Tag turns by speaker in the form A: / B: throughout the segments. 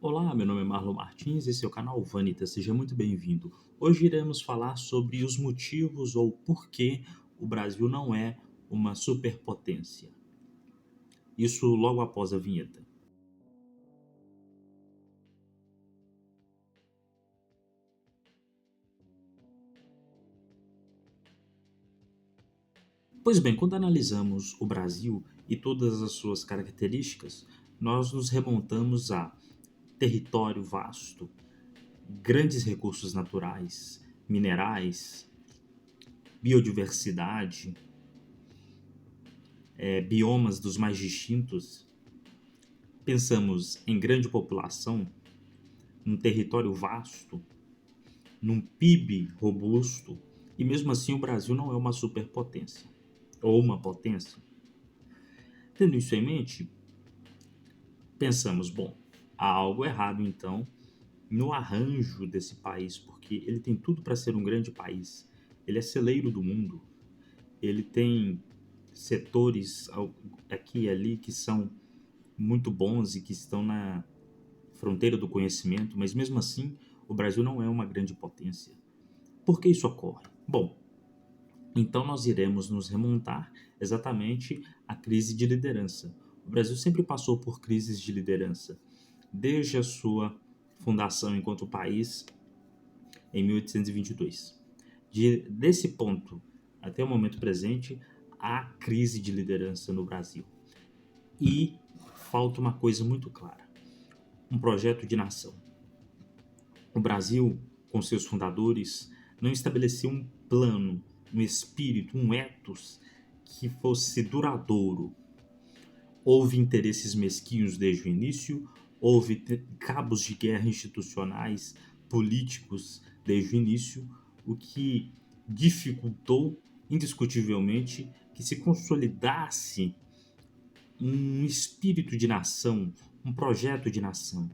A: Olá, meu nome é Marlon Martins, esse é o canal Vanitas, seja muito bem-vindo. Hoje iremos falar sobre os motivos ou porquê o Brasil não é uma superpotência. Isso logo após a vinheta. Pois bem, quando analisamos o Brasil e todas as suas características, nós nos remontamos a território vasto, grandes recursos naturais, minerais, biodiversidade, biomas dos mais distintos. Pensamos em grande população, num território vasto, num PIB robusto, e mesmo assim o Brasil não é uma superpotência, ou uma potência. Tendo isso em mente, pensamos, bom, há algo errado então no arranjo desse país, porque ele tem tudo para ser um grande país. Ele é celeiro do mundo, ele tem setores aqui e ali que são muito bons e que estão na fronteira do conhecimento, mas mesmo assim o Brasil não é uma grande potência. Por que isso ocorre? Bom, então nós iremos nos remontar exatamente à crise de liderança. O Brasil sempre passou por crises de liderança, desde a sua fundação enquanto país em 1822. Desse ponto até o momento presente, há crise de liderança no Brasil. E falta uma coisa muito clara: um projeto de nação. O Brasil, com seus fundadores, não estabeleceu um plano, um espírito, um ethos que fosse duradouro. Houve interesses mesquinhos desde o início, houve cabos de guerra institucionais, políticos desde o início, o que dificultou indiscutivelmente que se consolidasse um espírito de nação, um projeto de nação.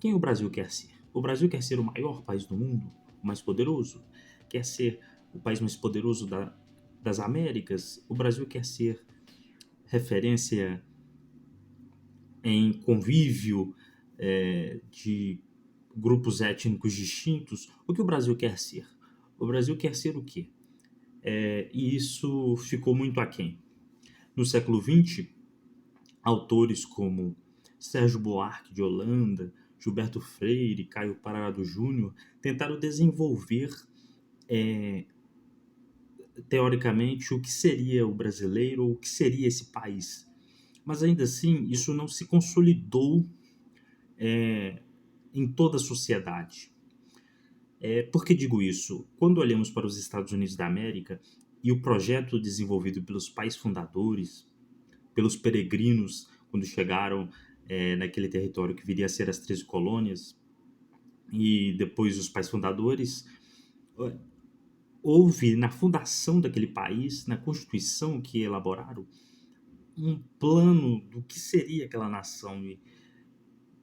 A: Quem o Brasil quer ser? O Brasil quer ser o maior país do mundo, o mais poderoso? Quer ser o país mais poderoso das Américas? O Brasil quer ser referência em convívio de grupos étnicos distintos? O que o Brasil quer ser? O Brasil quer ser o quê? E isso ficou muito aquém. No século XX, autores como Sérgio Buarque de Holanda, Gilberto Freire, Caio Parado Júnior tentaram desenvolver teoricamente o que seria o brasileiro ou o que seria esse país. Mas ainda assim, isso não se consolidou em toda a sociedade. Por que digo isso? Quando olhamos para os Estados Unidos da América e o projeto desenvolvido pelos pais fundadores, pelos peregrinos quando chegaram naquele território que viria a ser as 13 colônias, e depois os pais fundadores, houve na fundação daquele país, na Constituição que elaboraram, um plano do que seria aquela nação. E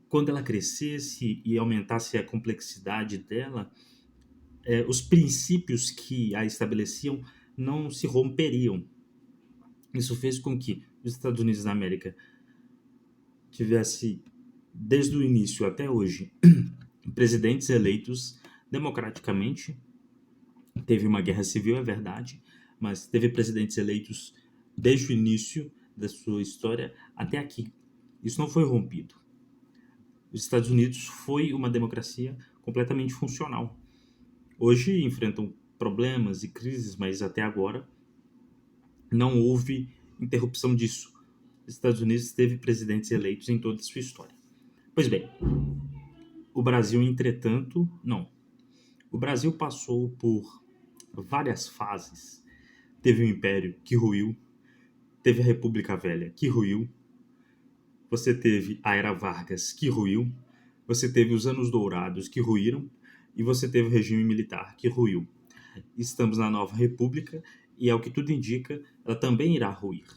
A: quando ela crescesse e aumentasse a complexidade dela, os princípios que a estabeleciam não se romperiam. Isso fez com que os Estados Unidos da América tivesse, desde o início até hoje, presidentes eleitos democraticamente. Teve uma guerra civil, é verdade, mas teve presidentes eleitos desde o início da sua história até aqui. Isso não foi rompido. Os Estados Unidos foi uma democracia completamente funcional. Hoje enfrentam problemas e crises, mas até agora não houve interrupção disso. Os Estados Unidos teve presidentes eleitos em toda a sua história. Pois bem, o Brasil, entretanto, não. O Brasil passou por várias fases. Teve o Império, que ruiu. Teve a República Velha, que ruiu. Você teve a Era Vargas, que ruiu. Você teve os Anos Dourados, que ruíram. E você teve o regime militar, que ruiu. Estamos na Nova República e, ao que tudo indica, ela também irá ruir.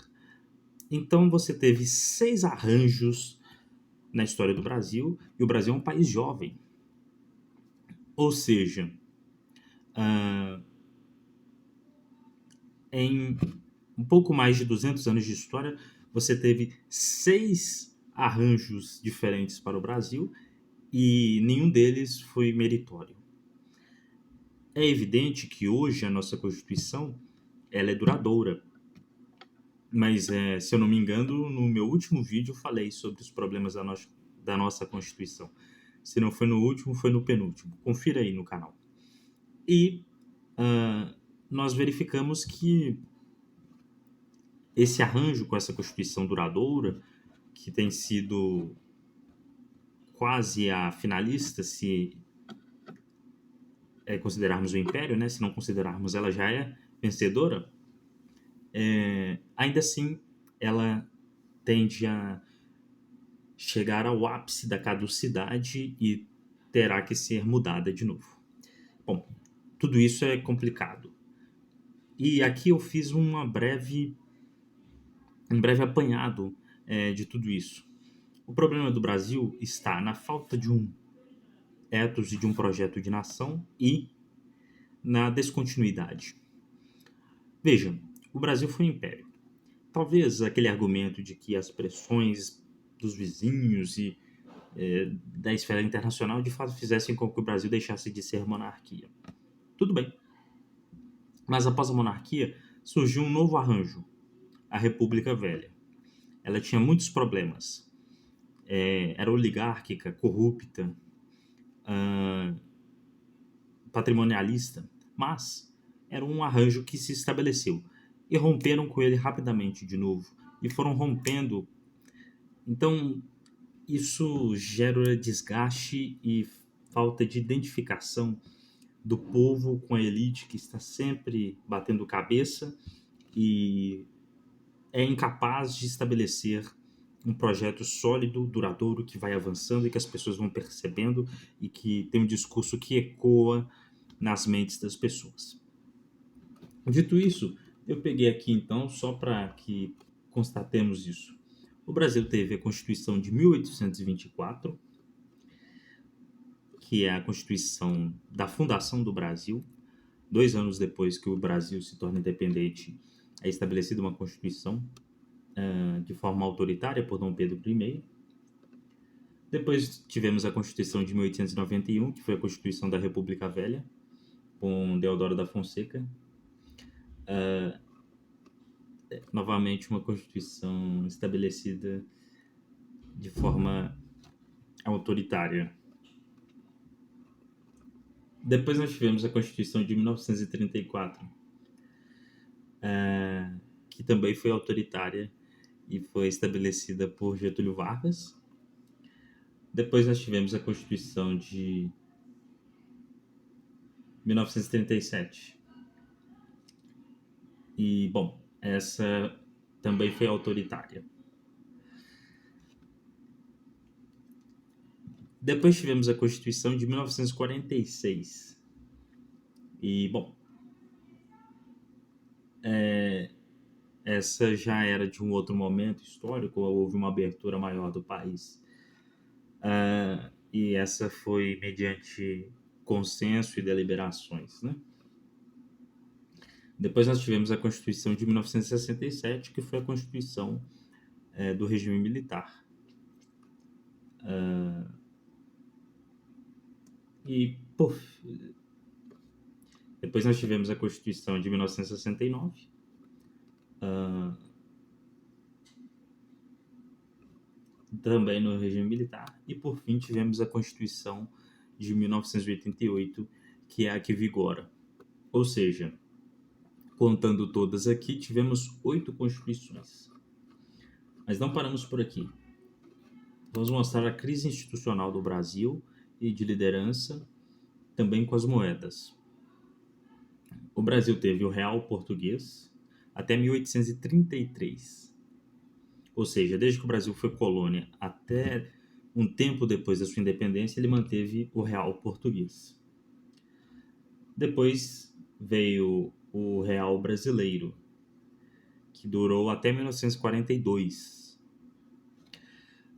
A: Então você teve 6 arranjos na história do Brasil, e o Brasil é um país jovem. Ou seja, em um pouco mais de 200 anos de história, você teve 6 arranjos diferentes para o Brasil, e nenhum deles foi meritório. É evidente que hoje a nossa Constituição ela é duradoura, mas se eu não me engano, no meu último vídeo eu falei sobre os problemas da nossa Constituição. Se não foi no último, foi no penúltimo. Confira aí no canal. E nós verificamos que esse arranjo com essa Constituição duradoura, que tem sido quase a finalista, se considerarmos o Império, né? Se não considerarmos, ela já é vencedora. Ainda assim, ela tende a chegar ao ápice da caducidade e terá que ser mudada de novo. Bom, tudo isso é complicado. E aqui eu fiz um breve apanhado de tudo isso. O problema do Brasil está na falta de um ethos e de um projeto de nação e na descontinuidade. Veja, o Brasil foi um império. Talvez aquele argumento de que as pressões dos vizinhos e da esfera internacional de fato fizessem com que o Brasil deixasse de ser monarquia. Tudo bem. Mas após a monarquia surgiu um novo arranjo, a República Velha. Ela tinha muitos problemas. Era oligárquica, corrupta, patrimonialista, mas era um arranjo que se estabeleceu. E romperam com ele rapidamente de novo. E foram rompendo. Então, isso gera desgaste e falta de identificação do povo com a elite que está sempre batendo cabeça e é incapaz de estabelecer um projeto sólido, duradouro, que vai avançando e que as pessoas vão percebendo e que tem um discurso que ecoa nas mentes das pessoas. Dito isso, eu peguei aqui então, só para que constatemos isso. O Brasil teve a Constituição de 1824, que é a Constituição da fundação do Brasil. 2 anos depois que o Brasil se torna independente, é estabelecida uma Constituição de forma autoritária por Dom Pedro I. Depois tivemos a Constituição de 1891, que foi a Constituição da República Velha, com Deodoro da Fonseca. Novamente uma Constituição estabelecida de forma autoritária. Depois nós tivemos a Constituição de 1934, que também foi autoritária e foi estabelecida por Getúlio Vargas. Depois nós tivemos a Constituição de 1937. E, bom, essa também foi autoritária. Depois tivemos a Constituição de 1946. E, bom, essa já era de um outro momento histórico, houve uma abertura maior do país. E essa foi mediante consenso e deliberações, né? Depois nós tivemos a Constituição de 1967, que foi a Constituição do regime militar. Depois nós tivemos a Constituição de 1969, também no regime militar, e por fim tivemos a Constituição de 1988, que é a que vigora. Ou seja, contando todas aqui, tivemos 8 constituições. Mas não paramos por aqui. Vamos mostrar a crise institucional do Brasil e de liderança, também com as moedas. O Brasil teve o real português até 1833. Ou seja, desde que o Brasil foi colônia até um tempo depois da sua independência, ele manteve o real português. Depois veio o real brasileiro, que durou até 1942.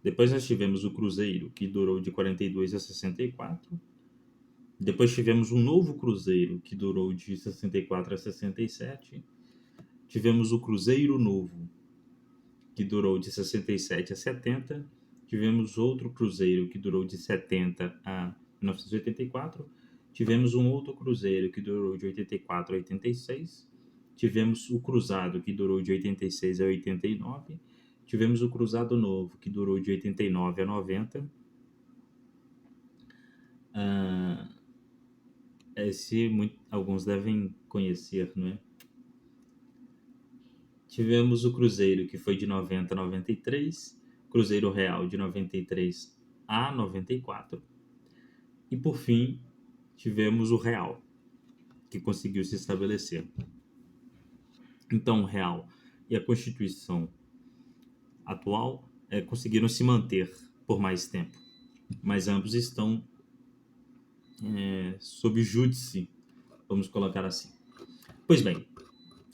A: Depois nós tivemos o cruzeiro, que durou de 42 a 64. Depois tivemos um novo cruzeiro, que durou de 64 a 67. Tivemos o cruzeiro novo, que durou de 67 a 70. tivemos outro cruzeiro que durou de 70 a 1984, tivemos um outro cruzeiro que durou de 84 a 86, tivemos o cruzado que durou de 86 a 89, tivemos o cruzado novo que durou de 89 a 90. Ah, alguns devem conhecer, não é? Tivemos o cruzeiro que foi de 90 a 93, cruzeiro real de 93 a 94, e por fim tivemos o real, que conseguiu se estabelecer. Então, o real e a Constituição atual conseguiram se manter por mais tempo, mas ambos estão sob júdice, vamos colocar assim. Pois bem,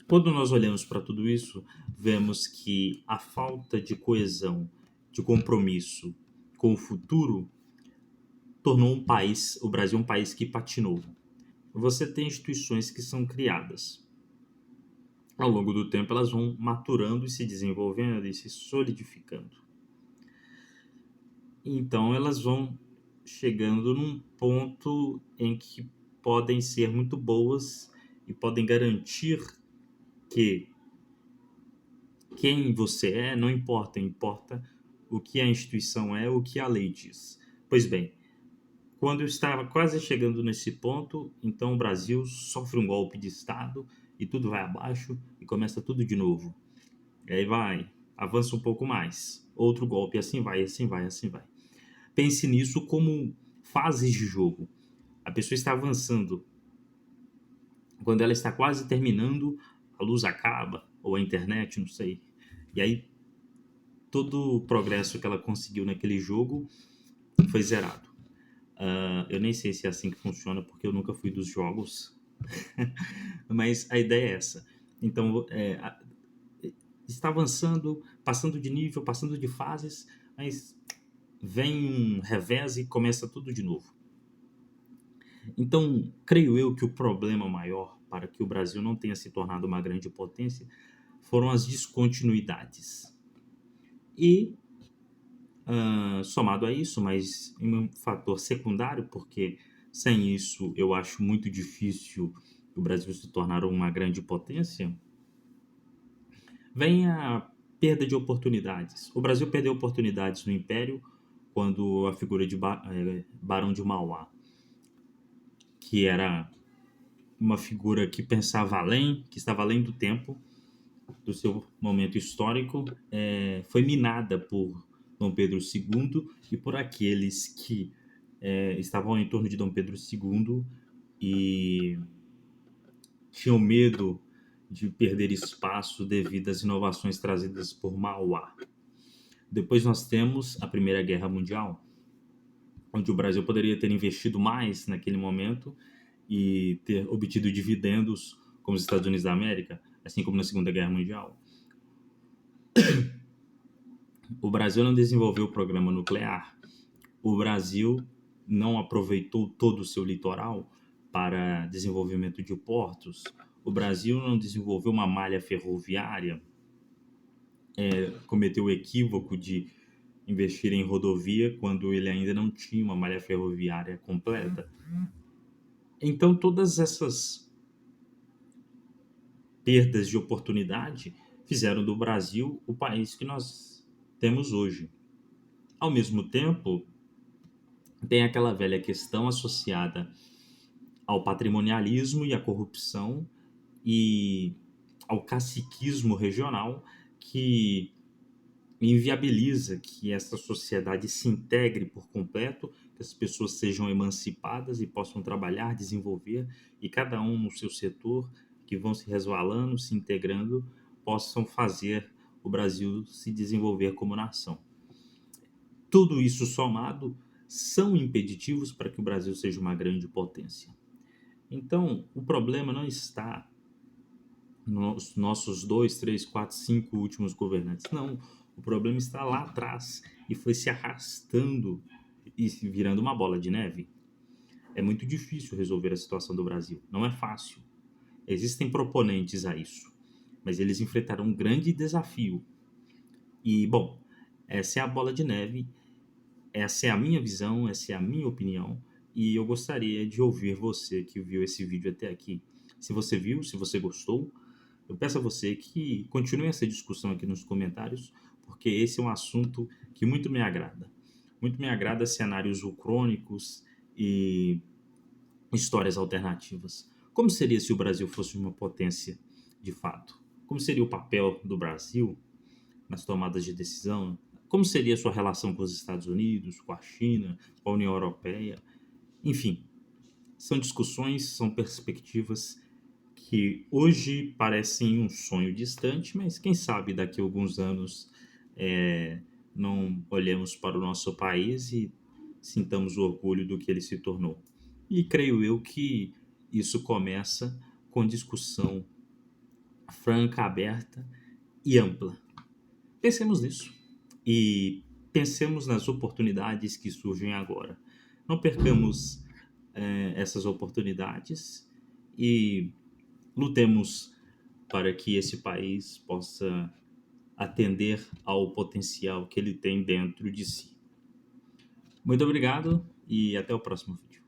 A: quando nós olhamos para tudo isso, vemos que a falta de coesão, de compromisso com o futuro, tornou o Brasil um país que patinou. Você tem instituições que são criadas. Ao longo do tempo, elas vão maturando e se desenvolvendo e se solidificando. Então, elas vão chegando num ponto em que podem ser muito boas e podem garantir que quem você é não importa, importa o que a instituição é, o que a lei diz. Pois bem, quando eu estava quase chegando nesse ponto, então o Brasil sofre um golpe de Estado e tudo vai abaixo e começa tudo de novo. E aí vai, avança um pouco mais, outro golpe, assim vai, assim vai, assim vai. Pense nisso como fases de jogo. A pessoa está avançando. Quando ela está quase terminando, a luz acaba, ou a internet, não sei. E aí todo o progresso que ela conseguiu naquele jogo foi zerado. Eu nem sei se é assim que funciona, porque eu nunca fui dos jogos, mas a ideia é essa. Então, está avançando, passando de nível, passando de fases, mas vem um revés e começa tudo de novo. Então, creio eu que o problema maior para que o Brasil não tenha se tornado uma grande potência foram as descontinuidades. E, somado a isso, mas um fator secundário, porque sem isso eu acho muito difícil o Brasil se tornar uma grande potência, vem a perda de oportunidades. O Brasil perdeu oportunidades no Império quando a figura de Barão de Mauá, que era uma figura que pensava além, que estava além do tempo, do seu momento histórico, foi minada por Dom Pedro II e por aqueles que estavam em torno de Dom Pedro II e tinham medo de perder espaço devido às inovações trazidas por Mauá. Depois nós temos a Primeira Guerra Mundial, onde o Brasil poderia ter investido mais naquele momento e ter obtido dividendos como os Estados Unidos da América, assim como na Segunda Guerra Mundial. O Brasil não desenvolveu o programa nuclear. O Brasil não aproveitou todo o seu litoral para desenvolvimento de portos. O Brasil não desenvolveu uma malha ferroviária, cometeu o equívoco de investir em rodovia quando ele ainda não tinha uma malha ferroviária completa. Então, todas essas perdas de oportunidade fizeram do Brasil o país que nós temos hoje. Ao mesmo tempo, tem aquela velha questão associada ao patrimonialismo e à corrupção e ao caciquismo regional que inviabiliza que essa sociedade se integre por completo, que as pessoas sejam emancipadas e possam trabalhar, desenvolver, e cada um no seu setor, que vão se resvalando, se integrando, possam fazer o Brasil se desenvolver como nação. Tudo isso somado são impeditivos para que o Brasil seja uma grande potência. Então, o problema não está nos nossos 2, 3, 4, 5 últimos governantes. Não, o problema está lá atrás e foi se arrastando e se virando uma bola de neve. É muito difícil resolver a situação do Brasil. Não é fácil. Existem proponentes a isso, mas eles enfrentaram um grande desafio. E, bom, essa é a bola de neve essa é a minha visão, essa é a minha opinião, e eu gostaria de ouvir você que viu esse vídeo até aqui. Se você viu, se você gostou, eu peço a você que continue essa discussão aqui nos comentários, porque esse é um assunto que muito me agrada. Muito me agrada cenários ucrônicos e histórias alternativas. Como seria se o Brasil fosse uma potência de fato? Como seria o papel do Brasil nas tomadas de decisão? Como seria a sua relação com os Estados Unidos, com a China, com a União Europeia? Enfim, são discussões, são perspectivas que hoje parecem um sonho distante, mas quem sabe daqui a alguns anos não olhemos para o nosso país e sintamos o orgulho do que ele se tornou. E creio eu que isso começa com discussão franca, aberta e ampla. Pensemos nisso e pensemos nas oportunidades que surgem agora. Não percamos essas oportunidades e lutemos para que esse país possa atender ao potencial que ele tem dentro de si. Muito obrigado e até o próximo vídeo.